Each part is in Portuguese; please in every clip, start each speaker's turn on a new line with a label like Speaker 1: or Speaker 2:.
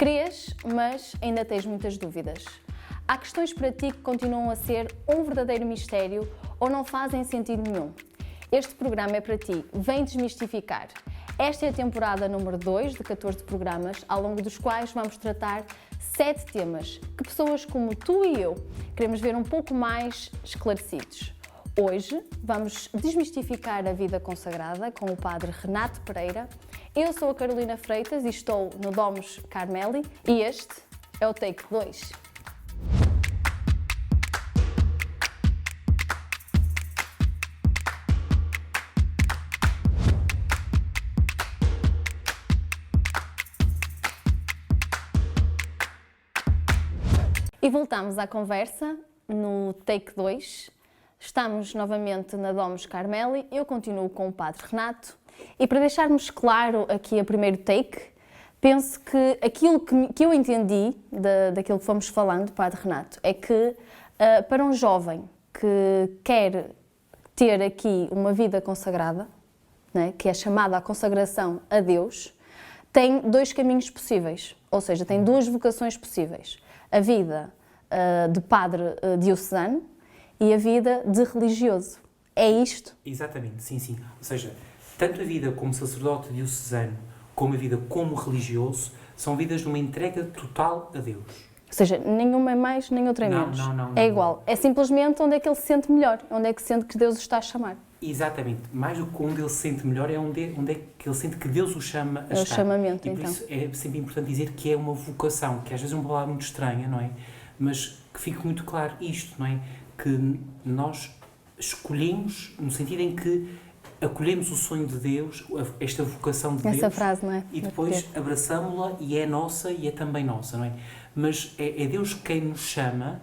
Speaker 1: Crês, mas ainda tens muitas dúvidas. Há questões para ti que continuam a ser um verdadeiro mistério ou não fazem sentido nenhum. Este programa é para ti, vem desmistificar. Esta é a temporada número 2 de 14 programas, ao longo dos quais vamos tratar 7 temas que pessoas como tu e eu queremos ver um pouco mais esclarecidos. Hoje vamos desmistificar a vida consagrada com o padre Renato Pereira. Eu sou a Carolina Freitas e estou no Domus Carmeli e este é o Take 2. E voltamos à conversa no Take 2. Estamos novamente na Domus Carmeli, eu continuo com o Padre Renato e para deixarmos claro aqui a primeiro take, penso que aquilo que eu entendi daquilo que fomos falando, Padre Renato, é que para um jovem que quer ter aqui uma vida consagrada, né, que é chamada a consagração a Deus, tem dois caminhos possíveis, ou seja, tem duas vocações possíveis. A vida de padre diocesano e a vida de religioso. É isto?
Speaker 2: Exatamente, sim. Ou seja, tanto a vida como sacerdote diocesano, como a vida como religioso, são vidas de uma entrega total a Deus.
Speaker 1: Ou seja, nenhuma é mais, nem outra é menos.
Speaker 2: Não.
Speaker 1: É igual. É simplesmente onde é que ele se sente melhor, onde é que sente que Deus o está a chamar.
Speaker 2: Exatamente. Mais do que onde ele se sente melhor é onde é que ele sente que Deus o chama a estar.
Speaker 1: É o chamamento,
Speaker 2: e por
Speaker 1: então.
Speaker 2: isso é sempre importante dizer que é uma vocação, que às vezes é uma palavra muito estranha, não é? Mas que fique muito claro isto, não é? Que nós escolhemos, no sentido em que acolhemos o sonho de Deus, esta vocação de Deus.
Speaker 1: Essa frase, não é?
Speaker 2: E depois abraçamos-la e é nossa e é também nossa, não é? Mas é Deus quem nos chama,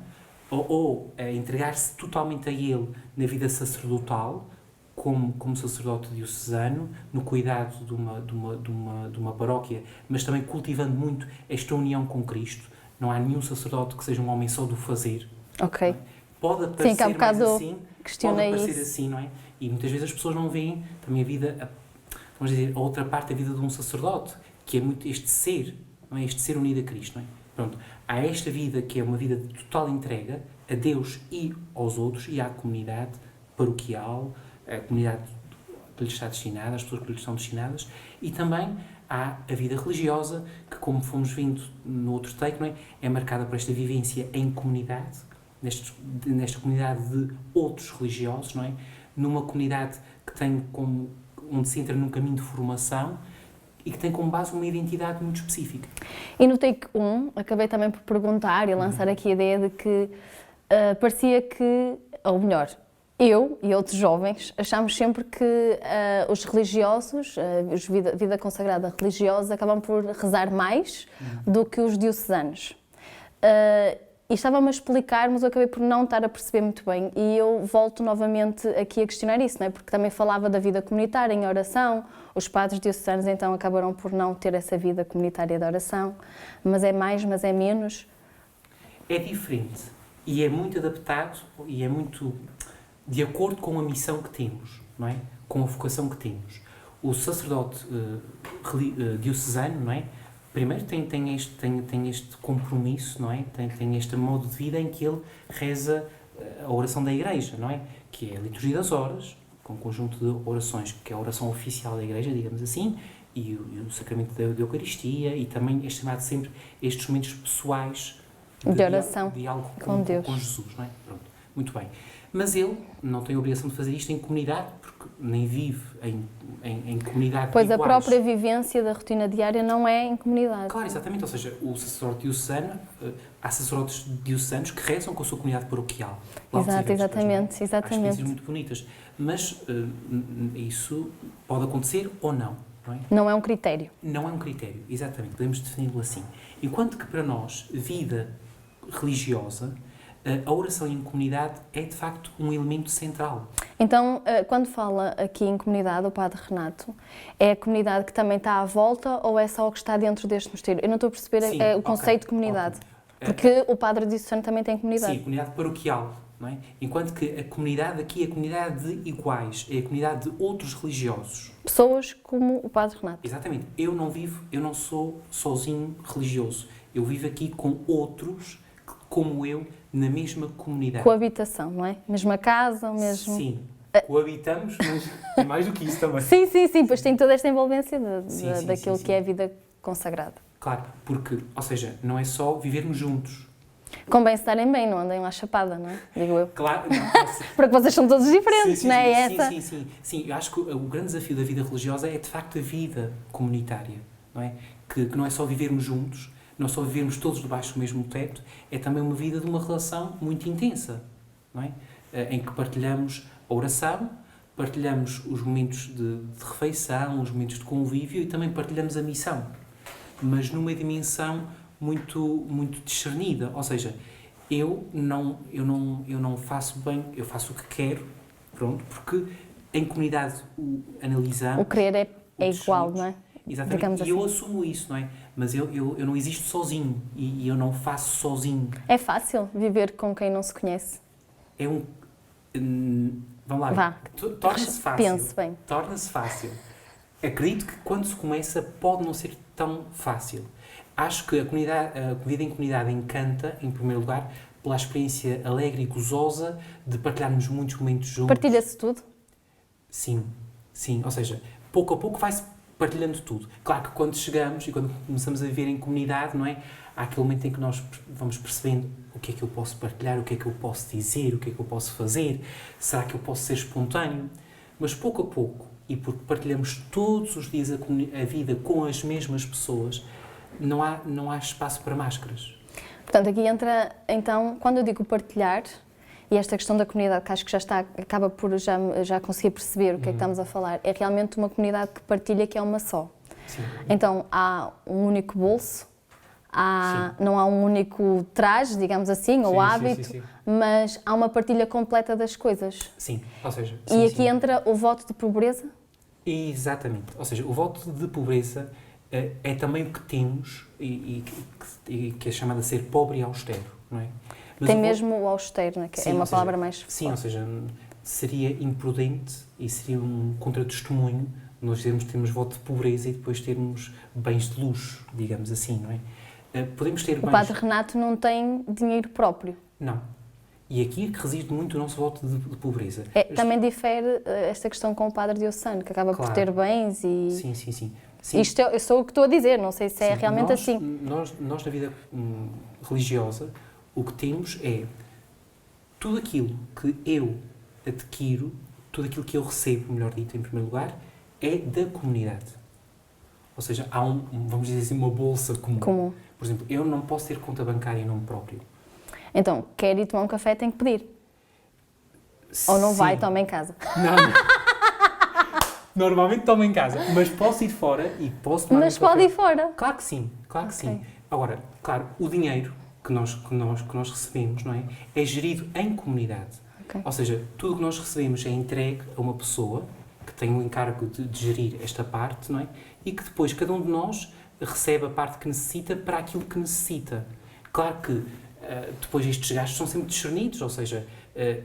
Speaker 2: ou a entregar-se totalmente a Ele na vida sacerdotal, como sacerdote diocesano, no cuidado de uma paróquia, mas também cultivando muito esta união com Cristo. Não há nenhum sacerdote que seja um homem só do fazer.
Speaker 1: Ok.
Speaker 2: Pode aparecer
Speaker 1: sim, que há um bocado
Speaker 2: mais assim,
Speaker 1: questionei
Speaker 2: pode aparecer
Speaker 1: isso.
Speaker 2: assim, não é? E muitas vezes as pessoas não veem também a vida, vamos dizer, a outra parte da vida de um sacerdote, que é muito este ser, não é? Este ser unido a Cristo, não é? Pronto, há esta vida que é uma vida de total entrega a Deus e aos outros e à comunidade paroquial, a comunidade que lhes está destinada, as pessoas que lhes são destinadas, e também há a vida religiosa, que como fomos vendo no outro take, não é? É marcada por esta vivência em comunidade, nesta comunidade de outros religiosos, não é? Numa comunidade que tem onde se entra num caminho de formação e que tem como base uma identidade muito específica.
Speaker 1: E no take 1, acabei também por perguntar e lançar aqui a ideia de que parecia que, ou melhor, eu e outros jovens achamos sempre que os religiosos, os vida consagrada religiosa, acabam por rezar mais do que os diocesanos. E estava-me a explicar, mas eu acabei por não estar a perceber muito bem. E eu volto novamente aqui a questionar isso, não é? Porque também falava da vida comunitária em oração. Os padres diocesanos então acabaram por não ter essa vida comunitária de oração. Mas é mais, mas é menos.
Speaker 2: É diferente. E é muito adaptado e é muito de acordo com a missão que temos, não é? Com a vocação que temos. O sacerdote diocesano, não é? Primeiro tem este compromisso, não é? Tem este modo de vida em que ele reza a oração da Igreja, não é? Que é a liturgia das horas, com um conjunto de orações, que é a oração oficial da Igreja, digamos assim, e o sacramento da Eucaristia, e também é chamado sempre estes momentos pessoais
Speaker 1: de oração,
Speaker 2: de diálogo
Speaker 1: com Deus.
Speaker 2: Com Jesus, não é? Pronto, muito bem. Mas ele não tem a obrigação de fazer isto em comunidade, porque nem vive em comunidade.
Speaker 1: Pois a própria vivência da rotina diária não é em comunidade.
Speaker 2: Claro, exatamente. Ou seja, o sacerdote diocesano, há sacerdotes diocesanos que rezam com a sua comunidade paroquial.
Speaker 1: Exatamente.
Speaker 2: Acho coisas muito bonitas. Mas isso pode acontecer ou não. Não é?
Speaker 1: Não é um critério.
Speaker 2: Não é um critério, exatamente. Podemos defini-lo assim. Enquanto que para nós, vida religiosa, a oração em comunidade é, de facto, um elemento central.
Speaker 1: Então, quando fala aqui em comunidade, o Padre Renato, é a comunidade que também está à volta ou é só o que está dentro deste mosteiro? Eu não estou a perceber o conceito de comunidade. Porque o Padre diocesano também tem comunidade.
Speaker 2: Sim, comunidade paroquial. Não é? Enquanto que a comunidade aqui é a comunidade de iguais, é a comunidade de outros religiosos.
Speaker 1: pessoas como o Padre Renato.
Speaker 2: Exatamente. Eu não sou sozinho religioso. Eu vivo aqui com outros, como eu, na mesma comunidade.
Speaker 1: Coabitação, não é? Mesma casa, o mesmo...
Speaker 2: Sim, coabitamos, mas é mais do que isso também.
Speaker 1: Sim, pois tem toda esta envolvência daquilo
Speaker 2: sim.
Speaker 1: que é a vida consagrada.
Speaker 2: Claro, porque, ou seja, não é só vivermos juntos.
Speaker 1: Convém se darem bem, não andem lá chapada, não é? Digo eu.
Speaker 2: Claro,
Speaker 1: Porque vocês são todos diferentes, não é?
Speaker 2: Sim, eu acho que o grande desafio da vida religiosa é, de facto, a vida comunitária, não é? Que não é só vivermos juntos, não é só vivermos todos debaixo do mesmo teto, é também uma vida de uma relação muito intensa, não é? Em que partilhamos a oração, partilhamos os momentos de refeição, os momentos de convívio e também partilhamos a missão, mas numa dimensão muito discernida, ou seja, eu não faço bem, eu faço o que quero, pronto, porque em comunidade analisamos...
Speaker 1: O querer é igual, não é?
Speaker 2: Exatamente,
Speaker 1: Digamos
Speaker 2: e eu
Speaker 1: assim.
Speaker 2: assumo isso, não é? Mas eu não existo sozinho e eu não faço sozinho.
Speaker 1: É fácil viver com quem não se conhece?
Speaker 2: É vamos lá,
Speaker 1: Vá,
Speaker 2: torna-se fácil.
Speaker 1: pense bem.
Speaker 2: Torna-se fácil. Acredito que quando se começa pode não ser tão fácil. Acho que a vida em comunidade encanta, em primeiro lugar, pela experiência alegre e gozosa de partilharmos muitos momentos juntos.
Speaker 1: Partilha-se tudo?
Speaker 2: Sim. Ou seja, pouco a pouco vai-se partilhando tudo. Claro que quando chegamos e quando começamos a viver em comunidade, não é? Há aquele momento em que nós vamos percebendo o que é que eu posso partilhar, o que é que eu posso dizer, o que é que eu posso fazer, será que eu posso ser espontâneo? Mas pouco a pouco, e porque partilhamos todos os dias a vida com as mesmas pessoas, não há espaço para máscaras.
Speaker 1: Portanto, aqui entra, então, quando eu digo partilhar, e esta questão da comunidade, que acho que acaba por já conseguir perceber o que é que estamos a falar, é realmente uma comunidade que partilha, que é uma só.
Speaker 2: Sim.
Speaker 1: Então, há um único bolso, não há um único traje, digamos assim, ou hábito, mas há uma partilha completa das coisas.
Speaker 2: Sim, ou seja...
Speaker 1: E aqui entra o voto de pobreza?
Speaker 2: Exatamente. Ou seja, o voto de pobreza é também o que temos e que é chamado a ser pobre e austero, não é? Mas
Speaker 1: tem mesmo o austero, né? Que
Speaker 2: sim,
Speaker 1: é uma palavra
Speaker 2: seja,
Speaker 1: mais forte.
Speaker 2: Sim, ou seja, seria imprudente e seria um contra-testemunho nós termos voto de pobreza e depois termos bens de luxo, digamos assim, não é? Podemos ter bens...
Speaker 1: O Padre Renato não tem dinheiro próprio.
Speaker 2: Não. E aqui é que reside muito o nosso voto de pobreza.
Speaker 1: Também difere esta questão com o Padre Diocesano, que acaba por ter bens e...
Speaker 2: Sim.
Speaker 1: Isto eu sou o que estou a dizer, não sei se é realmente assim.
Speaker 2: Nós na vida religiosa, o que temos é tudo aquilo que eu adquiro, tudo aquilo que eu recebo, melhor dito, em primeiro lugar, é da comunidade. Ou seja, há vamos dizer assim, uma bolsa comum. Por exemplo, eu não posso ter conta bancária em nome próprio.
Speaker 1: Então, quer ir tomar um café, tem que pedir.
Speaker 2: Sim.
Speaker 1: Ou não vai, toma em casa.
Speaker 2: Não. Normalmente tomo em casa, mas posso ir fora e posso tomar
Speaker 1: Mas pode ir fora.
Speaker 2: Claro que sim. Agora, claro, o dinheiro que nós recebemos, não é? É gerido em comunidade. Ou seja, tudo o que nós recebemos é entregue a uma pessoa que tem o encargo de gerir esta parte, não é? E que depois cada um de nós recebe a parte que necessita para aquilo que necessita. Claro que depois estes gastos são sempre discernidos, ou seja,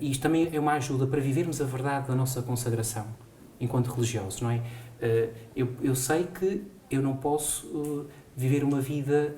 Speaker 2: isto também é uma ajuda para vivermos a verdade da nossa consagração enquanto religiosos, não é? Eu sei que eu não posso viver uma vida,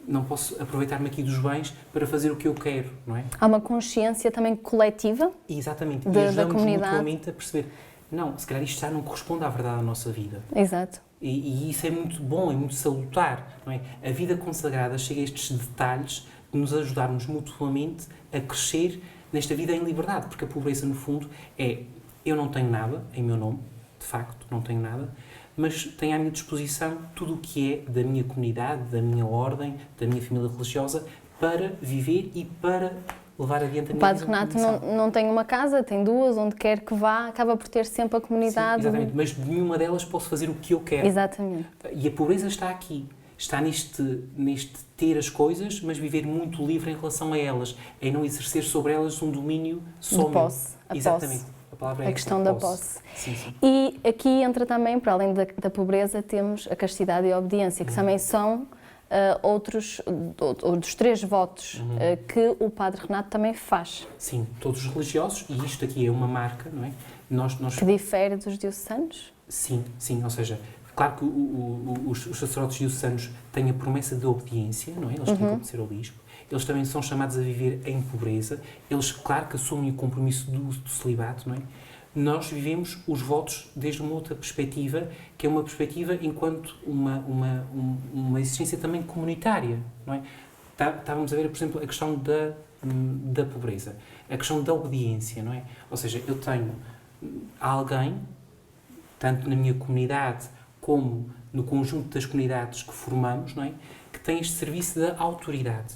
Speaker 2: não posso aproveitar-me aqui dos bens para fazer o que eu quero, não é?
Speaker 1: Há uma consciência também coletiva.
Speaker 2: Exatamente.
Speaker 1: Da
Speaker 2: ajudamos
Speaker 1: comunidade.
Speaker 2: Mutuamente a perceber, não, se calhar isto já não corresponde à verdade da nossa vida.
Speaker 1: Exato.
Speaker 2: E isso é muito bom, é muito salutar, não é? A vida consagrada chega a estes detalhes de nos ajudarmos mutuamente a crescer nesta vida em liberdade, porque a pobreza, no fundo, é eu não tenho nada em meu nome, de facto, não tenho nada, mas tenho à minha disposição tudo o que é da minha comunidade, da minha ordem, da minha família religiosa, para viver e para levar adiante a minha vida.
Speaker 1: O Padre Renato não tem uma casa, tem duas, onde quer que vá, acaba por ter sempre a comunidade.
Speaker 2: Sim, exatamente, mas de nenhuma delas posso fazer o que eu quero.
Speaker 1: Exatamente.
Speaker 2: E a pobreza está aqui. Está neste ter as coisas, mas viver muito livre em relação a elas. É não exercer sobre elas um domínio só
Speaker 1: de posse.
Speaker 2: Exatamente.
Speaker 1: Posse.
Speaker 2: A palavra é
Speaker 1: a questão da posse.
Speaker 2: Sim.
Speaker 1: E aqui entra também, para além da pobreza, temos a castidade e a obediência, que também são outros dos três votos que o Padre Renato também faz.
Speaker 2: Sim, todos os religiosos, e isto aqui é uma marca, não é?
Speaker 1: Que difere dos diocesanos?
Speaker 2: Sim, sim, ou seja, claro que os sacerdotes diocesanos têm a promessa de obediência, não é? Eles têm que obedecer ao bispo. Eles também são chamados a viver em pobreza. Eles, claro que assumem o compromisso do celibato, não é? Nós vivemos os votos desde uma outra perspectiva, que é uma perspectiva enquanto uma existência também comunitária, não é? Estávamos a ver, por exemplo, a questão da pobreza, a questão da obediência, não é? Ou seja, eu tenho alguém, tanto na minha comunidade como no conjunto das comunidades que formamos, não é? Que tem este serviço da autoridade,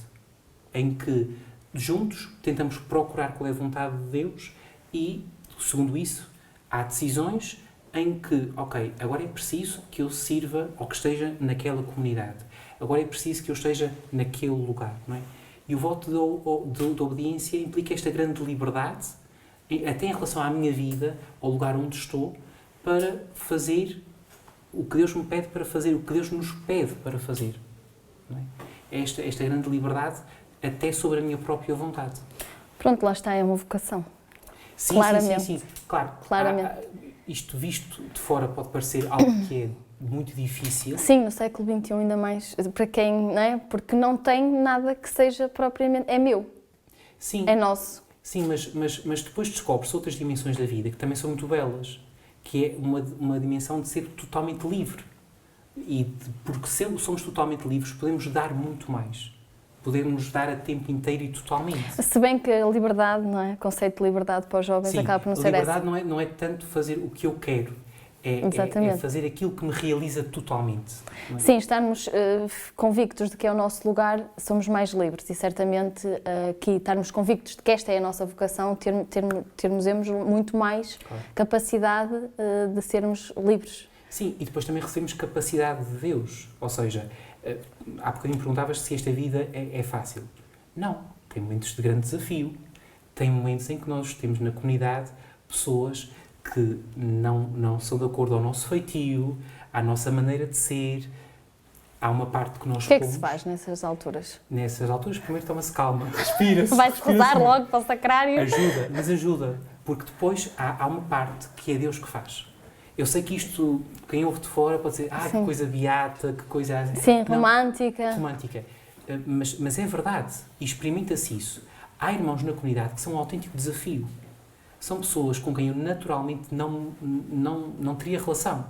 Speaker 2: em que juntos tentamos procurar qual é a vontade de Deus e, segundo isso, há decisões em que, ok, agora é preciso que eu sirva ou que esteja naquela comunidade. Agora é preciso que eu esteja naquele lugar, não é? E o voto de obediência implica esta grande liberdade, até em relação à minha vida, ao lugar onde estou, para fazer o que Deus me pede para fazer, o que Deus nos pede para fazer. Não é? Esta grande liberdade até sobre a minha própria vontade.
Speaker 1: Pronto, lá está, é uma vocação.
Speaker 2: Sim,
Speaker 1: Claramente.
Speaker 2: sim. Claro,
Speaker 1: Claramente.
Speaker 2: Isto visto de fora pode parecer algo que é muito difícil.
Speaker 1: Sim, no século XXI ainda mais, para quem, não é? Porque não tem nada que seja propriamente, é meu,
Speaker 2: Sim,
Speaker 1: é nosso.
Speaker 2: sim, mas depois descobre-se outras dimensões da vida que também são muito belas, que é uma dimensão de ser totalmente livre. E porque somos totalmente livres, podemos dar muito mais. Podemos dar a tempo inteiro e totalmente.
Speaker 1: Se bem que a liberdade, não é? O conceito de liberdade para os jovens
Speaker 2: Sim,
Speaker 1: acaba por não
Speaker 2: a
Speaker 1: ser
Speaker 2: liberdade
Speaker 1: essa.
Speaker 2: não é tanto fazer o que eu quero, é fazer aquilo que me realiza totalmente. Não é?
Speaker 1: Sim, estarmos convictos de que é o nosso lugar, somos mais livres e certamente aqui estarmos convictos de que esta é a nossa vocação, termos muito mais capacidade de sermos livres.
Speaker 2: Sim, e depois também recebemos capacidade de Deus, ou seja, há bocadinho perguntavas se esta vida é fácil. Não, tem momentos de grande desafio, tem momentos em que nós temos na comunidade pessoas que não são de acordo ao nosso feitio, à nossa maneira de ser. Há uma parte que nós
Speaker 1: O que é que se faz nessas alturas?
Speaker 2: Nessas alturas, primeiro toma-se calma, respira-se.
Speaker 1: Vai-se rezar logo para o sacrário?
Speaker 2: Ajuda, porque depois há uma parte que é Deus que faz. Eu sei que isto, quem ouve de fora pode dizer, que coisa beata, que coisa...
Speaker 1: Sim, romântica.
Speaker 2: Romântica. Mas é verdade, e experimenta-se isso. Há irmãos na comunidade que são um autêntico desafio. São pessoas com quem eu naturalmente não teria relação.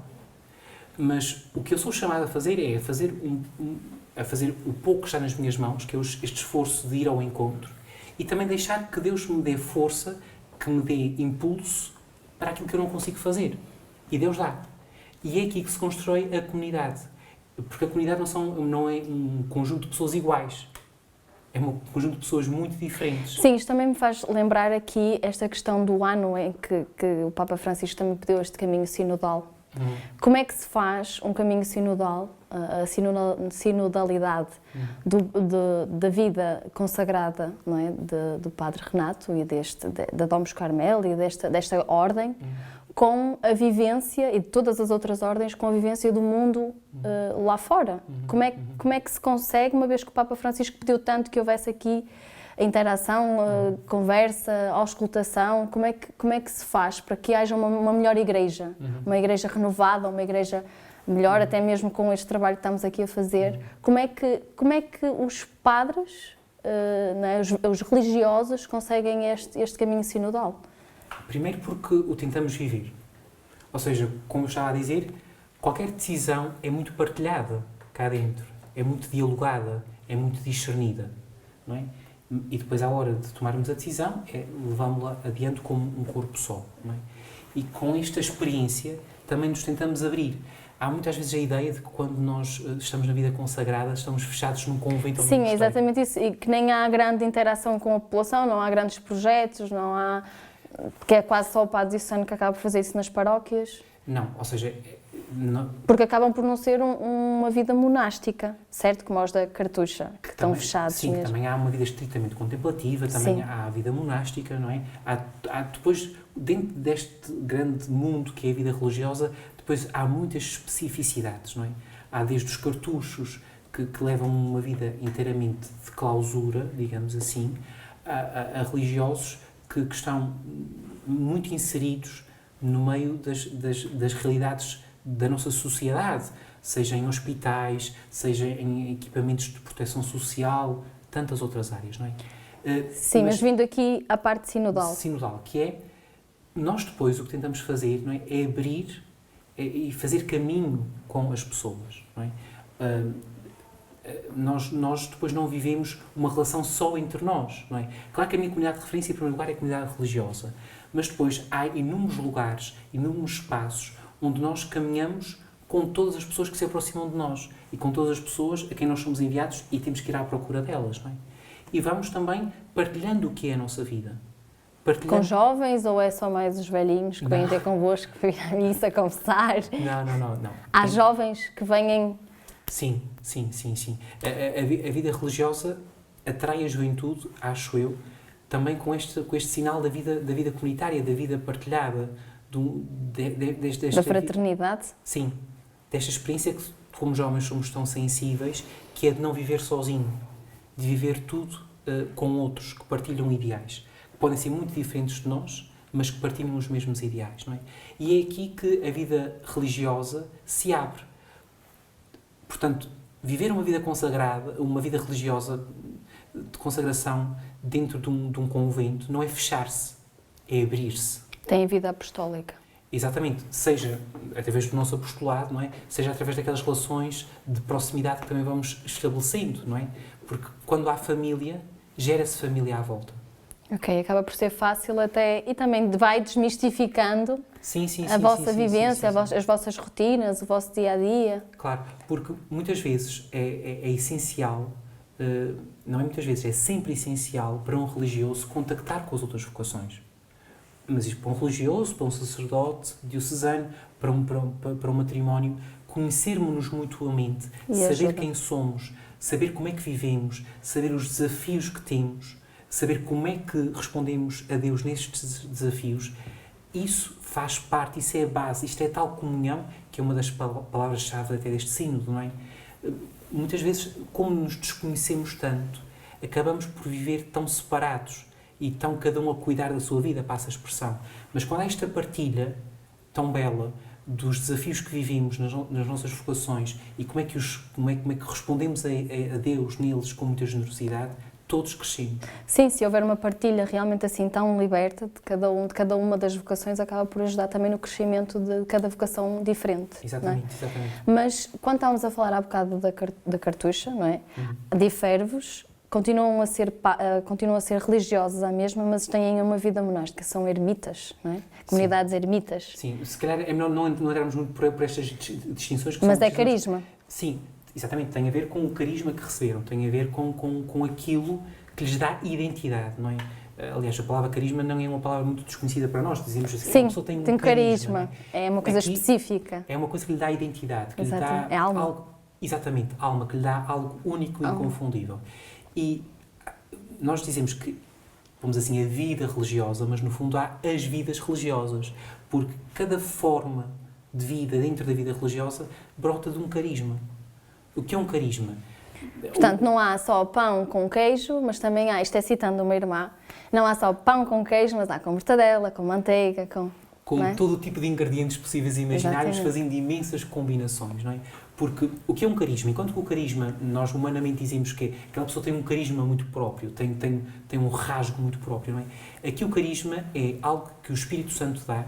Speaker 2: Mas o que eu sou chamado a fazer é a fazer o pouco que está nas minhas mãos, que é este esforço de ir ao encontro, e também deixar que Deus me dê força, que me dê impulso para aquilo que eu não consigo fazer. E Deus dá. E é aqui que se constrói a comunidade. Porque a comunidade não é um conjunto de pessoas iguais. É um conjunto de pessoas muito diferentes.
Speaker 1: Sim, isto também me faz lembrar aqui esta questão do ano em que o Papa Francisco também pediu este caminho sinodal. Como é que se faz um caminho sinodal, a sinodalidade da vida consagrada, não é? do Padre Renato e da Domus Carmeli e desta ordem, com a vivência, e de todas as outras ordens, com a vivência do mundo lá fora. Como é que se consegue, uma vez que o Papa Francisco pediu tanto que houvesse aqui a interação, a conversa, a auscultação, como é que se faz para que haja uma melhor igreja? Uma igreja renovada, uma igreja melhor, até mesmo com este trabalho que estamos aqui a fazer. Como é que os padres, né, os religiosos, conseguem este caminho sinodal?
Speaker 2: Primeiro porque o tentamos viver. Ou seja, como eu estava a dizer, qualquer decisão é muito partilhada cá dentro, é muito dialogada, é muito discernida, não é? E depois, à hora de tomarmos a decisão, levámos-la adiante como um corpo só, não é? E com esta experiência também nos tentamos abrir. Há muitas vezes a ideia de que quando nós estamos na vida consagrada, estamos fechados num convento ou num mosteiro.
Speaker 1: Sim, é exatamente isso. E que nem há grande interação com a população, não há grandes projetos, não há... que é quase só o padre diocesano que acaba por fazer isso nas paróquias.
Speaker 2: Não, ou seja...
Speaker 1: Porque acabam por não ser uma vida monástica, certo? Como os da Cartucha, que estão fechados.
Speaker 2: Sim,
Speaker 1: mesmo.
Speaker 2: Também há uma vida estritamente contemplativa, também há a vida monástica, não é? Há depois, dentro deste grande mundo que é a vida religiosa, depois há muitas especificidades, não é? Há desde os cartuchos, que levam uma vida inteiramente de clausura, digamos assim, a religiosos que estão muito inseridos no meio das realidades da nossa sociedade, seja em hospitais, seja em equipamentos de proteção social, tantas outras áreas, não é?
Speaker 1: Sim, mas vindo aqui à parte sinodal.
Speaker 2: Sinodal, que é, nós depois o que tentamos fazer, não é abrir e fazer caminho com as pessoas, não é? Nós depois não vivemos uma relação só entre nós, não é? Claro que a minha comunidade de referência, em primeiro lugar, é a comunidade religiosa, mas depois há inúmeros lugares, inúmeros espaços onde nós caminhamos com todas as pessoas que se aproximam de nós e com todas as pessoas a quem nós somos enviados e temos que ir à procura delas, não é? E vamos também partilhando o que é a nossa vida.
Speaker 1: Com jovens ou é só mais os velhinhos que vêm ter convosco, que vêm à missa confessar?
Speaker 2: Não.
Speaker 1: Há jovens que vêm...
Speaker 2: Sim. A vida religiosa atrai a juventude, acho eu, também com este sinal da vida comunitária, da vida partilhada.
Speaker 1: Da fraternidade?
Speaker 2: Sim. Desta experiência que, como jovens, somos tão sensíveis, que é de não viver sozinho, de viver tudo com outros que partilham ideais, que podem ser muito diferentes de nós, mas que partilham os mesmos ideais, não é? E é aqui que a vida religiosa se abre. Portanto, viver uma vida consagrada, uma vida religiosa de consagração dentro de um convento, não é fechar-se, é abrir-se.
Speaker 1: Tem a vida apostólica.
Speaker 2: Exatamente, seja através do nosso apostolado, não é? Seja através daquelas relações de proximidade que também vamos estabelecendo, não é? Porque quando há família, gera-se família à volta.
Speaker 1: Ok, acaba por ser fácil até, e também vai desmistificando a vossa vivência, as vossas rotinas, o vosso dia-a-dia.
Speaker 2: Claro, porque muitas vezes é essencial, não é muitas vezes, é sempre essencial para um religioso contactar com as outras vocações. Mas isto para um religioso, para um sacerdote diocesano, para um matrimónio, conhecermos-nos mutuamente, saber quem somos, saber como é que vivemos, saber os desafios que temos, saber como é que respondemos a Deus nestes desafios, isso faz parte, isso é a base, isto é tal comunhão, que é uma das palavras-chave até deste sínodo, não é? Muitas vezes, como nos desconhecemos tanto, acabamos por viver tão separados e tão cada um a cuidar da sua vida, passa a expressão. Mas quando há esta partilha tão bela dos desafios que vivimos nas nossas vocações e como é que respondemos a Deus neles com muita generosidade, todos crescemos.
Speaker 1: Sim, se houver uma partilha realmente assim tão liberta de cada uma das vocações, acaba por ajudar também no crescimento de cada vocação diferente.
Speaker 2: Exatamente,
Speaker 1: não é?
Speaker 2: exatamente.
Speaker 1: Mas quando estávamos a falar há bocado da cartucha, não é? Difere-vos, continuam a ser religiosos à mesma, mas têm uma vida monástica, são ermitas, não é? Comunidades ermitas.
Speaker 2: Sim, se calhar é melhor não entrarmos muito por estas distinções.
Speaker 1: Mas é carisma.
Speaker 2: Sim, exatamente, tem a ver com o carisma que receberam, tem a ver com aquilo que lhes dá identidade, não é? Aliás, a palavra carisma não é uma palavra muito desconhecida para nós, dizemos assim,
Speaker 1: sim,
Speaker 2: a pessoa tem
Speaker 1: um carisma. É uma coisa específica.
Speaker 2: É uma coisa que lhe dá identidade, que
Speaker 1: exatamente.
Speaker 2: lhe dá
Speaker 1: é alma.
Speaker 2: algo, exatamente, alma, que lhe dá algo único e inconfundível. E nós dizemos que, vamos assim, a vida religiosa, mas no fundo há as vidas religiosas, porque cada forma de vida dentro da vida religiosa brota de um carisma. O que é um carisma?
Speaker 1: Portanto, não há só pão com queijo, mas também há, isto é citando uma irmã, não há só pão com queijo, mas há com mortadela, com manteiga, com
Speaker 2: todo o tipo de ingredientes possíveis e imaginários,
Speaker 1: exatamente.
Speaker 2: fazendo imensas combinações, não é? Porque o que é um carisma? Enquanto que o carisma, nós humanamente dizemos que aquela pessoa tem um carisma muito próprio, tem um rasgo muito próprio, não é? Aqui o carisma é algo que o Espírito Santo dá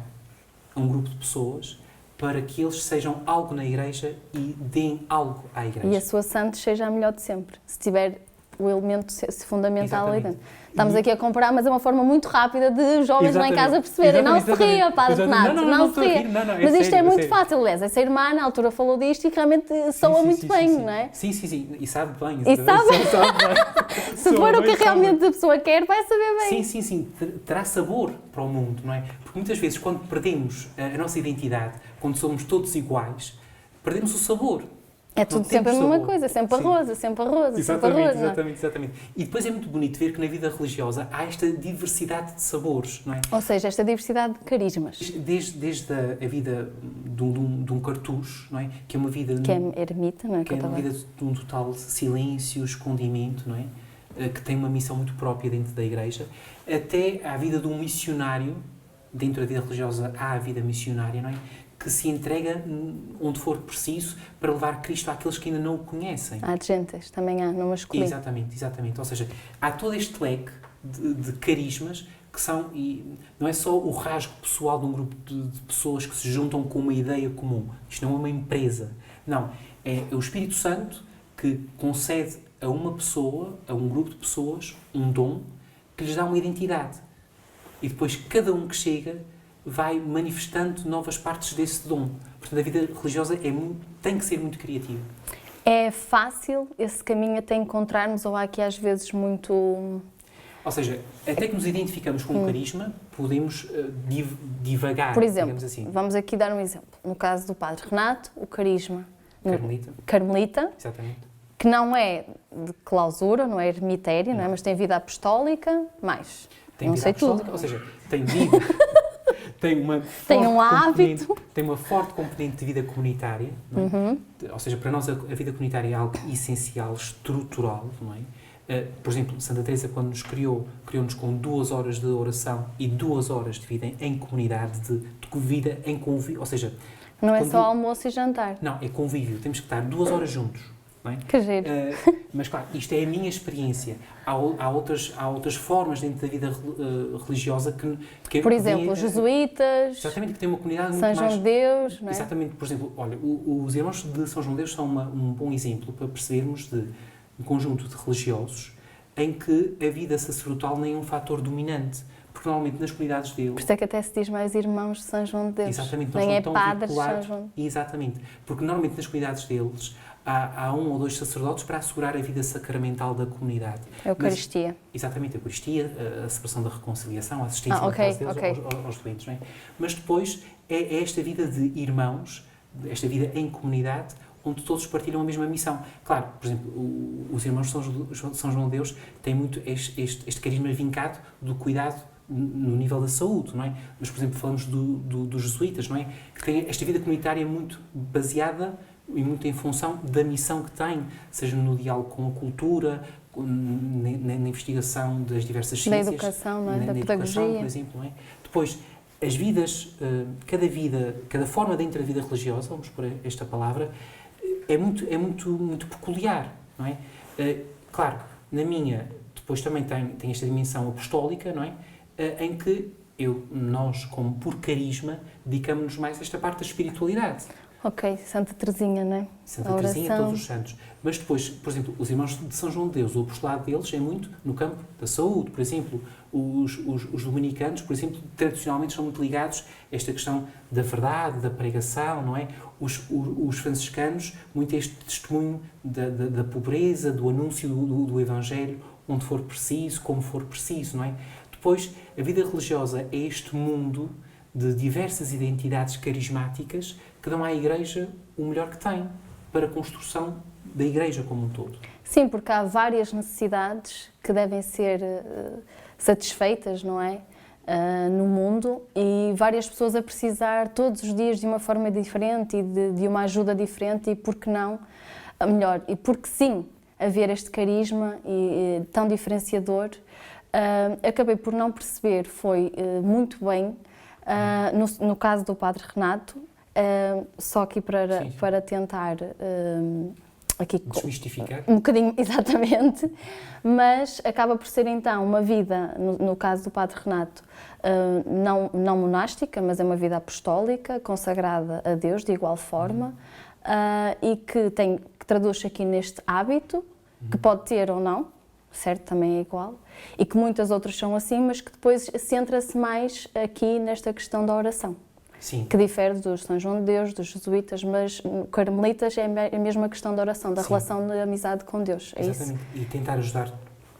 Speaker 2: a um grupo de pessoas para que eles sejam algo na Igreja e deem algo à Igreja.
Speaker 1: E a sua santos seja a melhor de sempre, se tiver o elemento fundamental ali dentro. Estamos aqui a comparar, mas é uma forma muito rápida de os jovens lá em casa perceberem. Não se ria, Padre Renato, não se ria. Mas isto é muito fácil, aliás. Essa irmã, na altura, falou disto e realmente soa muito bem, não é?
Speaker 2: Sim, e sabe bem.
Speaker 1: E sabe bem. Se for o que realmente a pessoa quer, vai saber bem.
Speaker 2: Sim. Terá sabor para o mundo, não é? Porque muitas vezes, quando perdemos a nossa identidade, quando somos todos iguais, perdemos o sabor.
Speaker 1: É tudo sempre a mesma coisa, sempre arroz, sempre arroz.
Speaker 2: Exatamente. E depois é muito bonito ver que na vida religiosa há esta diversidade de sabores, não é?
Speaker 1: Ou seja, esta diversidade de carismas.
Speaker 2: Desde a vida de um cartucho, não é? Que é uma vida...
Speaker 1: Que é ermita, não é?
Speaker 2: Que é uma vida de um total silêncio, escondimento, não é? Que tem uma missão muito própria dentro da Igreja, até à vida de um missionário dentro da vida religiosa há a vida missionária, não é? Que se entrega onde for preciso para levar Cristo àqueles que ainda não o conhecem.
Speaker 1: Há de gentes, também há no masculino.
Speaker 2: Exatamente. Ou seja, há todo este leque de carismas que são, e não é só o rasgo pessoal de um grupo de pessoas que se juntam com uma ideia comum. Isto não é uma empresa. Não, é o Espírito Santo que concede a uma pessoa, a um grupo de pessoas, um dom que lhes dá uma identidade. E depois cada um que chega vai manifestando novas partes desse dom. Portanto, a vida religiosa tem que ser muito criativa.
Speaker 1: É fácil esse caminho até encontrarmos, ou há aqui às vezes muito...
Speaker 2: Ou seja, até que nos identificamos com um carisma, podemos divagar,
Speaker 1: Por exemplo,
Speaker 2: digamos assim.
Speaker 1: vamos aqui dar um exemplo. No caso do Padre Renato, o carisma
Speaker 2: Carmelita.
Speaker 1: Exatamente. Que não é de clausura, não é ermitério, não é? Mas tem vida apostólica, mais.
Speaker 2: Tem
Speaker 1: não
Speaker 2: vida
Speaker 1: sei
Speaker 2: apostólica,
Speaker 1: tudo.
Speaker 2: ou seja, tem vida... Tem
Speaker 1: um hábito.
Speaker 2: Tem uma forte componente de vida comunitária, não é? Ou seja, para nós a vida comunitária é algo essencial, estrutural, não é? Por exemplo, Santa Teresa, quando nos criou-nos com 2 horas de oração e 2 horas de vida em comunidade, de vida em convívio, ou seja...
Speaker 1: Não é só almoço e jantar.
Speaker 2: Não, é convívio, temos que estar 2 horas juntos. Não é?
Speaker 1: Que giro.
Speaker 2: Mas claro, isto é a minha experiência. Há outras formas dentro da vida religiosa que
Speaker 1: por exemplo, os jesuítas,
Speaker 2: exatamente, que tem uma comunidade muito
Speaker 1: São
Speaker 2: mais...
Speaker 1: João de Deus, não é?
Speaker 2: Exatamente, por exemplo, olha, os irmãos de São João de Deus são um bom exemplo para percebermos de um conjunto de religiosos em que a vida sacerdotal nem é um fator dominante. Porque normalmente nas comunidades deles...
Speaker 1: Por isso é que até se diz mais irmãos de São João de Deus.
Speaker 2: Exatamente,
Speaker 1: nem é padres de São João.
Speaker 2: Exatamente, porque normalmente nas comunidades deles há 1 ou 2 sacerdotes para assegurar a vida sacramental da comunidade.
Speaker 1: A Eucaristia.
Speaker 2: Exatamente, a Eucaristia, a celebração da reconciliação, a assistência aos doentes. Não é? Mas depois é esta vida de irmãos, esta vida em comunidade, onde todos partilham a mesma missão. Claro, por exemplo, os irmãos de São João de Deus têm muito este carisma vincado do cuidado no nível da saúde, não é? Mas, por exemplo, falamos dos jesuítas, não é? Que têm esta vida comunitária muito baseada e muito em função da missão que têm, seja no diálogo com a cultura, na investigação das diversas ciências.
Speaker 1: Da educação, não é? Da
Speaker 2: pedagogia.
Speaker 1: pedagogia.
Speaker 2: Por exemplo, não é? Depois, as vidas, cada forma dentro da vida religiosa, vamos pôr esta palavra, é muito peculiar, não é? Claro, na minha, depois também tem esta dimensão apostólica, não é? Em que nós, como por carisma, dedicamos-nos mais a esta parte da espiritualidade.
Speaker 1: Ok, Santa Teresinha, não é?
Speaker 2: Santa Teresinha, todos os santos. Mas depois, por exemplo, os irmãos de São João de Deus, o apostolado deles é muito no campo da saúde. Por exemplo, os dominicanos, por exemplo, tradicionalmente são muito ligados a esta questão da verdade, da pregação, não é? Os franciscanos, muito este testemunho da pobreza, do anúncio do Evangelho, onde for preciso, como for preciso, não é? Depois, a vida religiosa é este mundo de diversas identidades carismáticas que dão à Igreja o melhor que tem para a construção da Igreja como um todo.
Speaker 1: Sim, porque há várias necessidades que devem ser satisfeitas, não é? No mundo, e várias pessoas a precisar todos os dias de uma forma diferente e de uma ajuda diferente, e por que não, melhor, e porque sim, haver este carisma tão diferenciador, acabei por não perceber, foi muito bem, no caso do Padre Renato, só aqui para tentar aqui
Speaker 2: desmistificar
Speaker 1: um bocadinho, exatamente, mas acaba por ser então uma vida, no caso do Padre Renato, não monástica, mas é uma vida apostólica, consagrada a Deus de igual forma, e que traduz aqui neste hábito, que pode ter ou não, certo, também é igual, e que muitas outras são assim, mas que depois centra-se mais aqui nesta questão da oração.
Speaker 2: Sim.
Speaker 1: Que difere dos São João de Deus, dos jesuítas, mas carmelitas é a mesma questão da oração, da relação de amizade com Deus. É
Speaker 2: exatamente.
Speaker 1: Isso?
Speaker 2: E tentar ajudar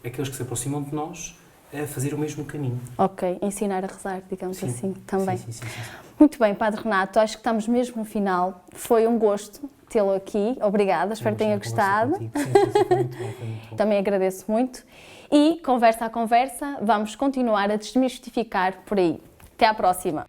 Speaker 2: aqueles que se aproximam de nós a fazer o mesmo caminho.
Speaker 1: Ok, ensinar a rezar, digamos assim, também.
Speaker 2: Sim.
Speaker 1: Muito bem, Padre Renato, acho que estamos mesmo no final. Foi um gosto tê-lo aqui. Obrigada, espero que tenha gostado.
Speaker 2: Sim, foi muito bom.
Speaker 1: Também agradeço muito. E, conversa a conversa, vamos continuar a desmistificar por aí. Até à próxima!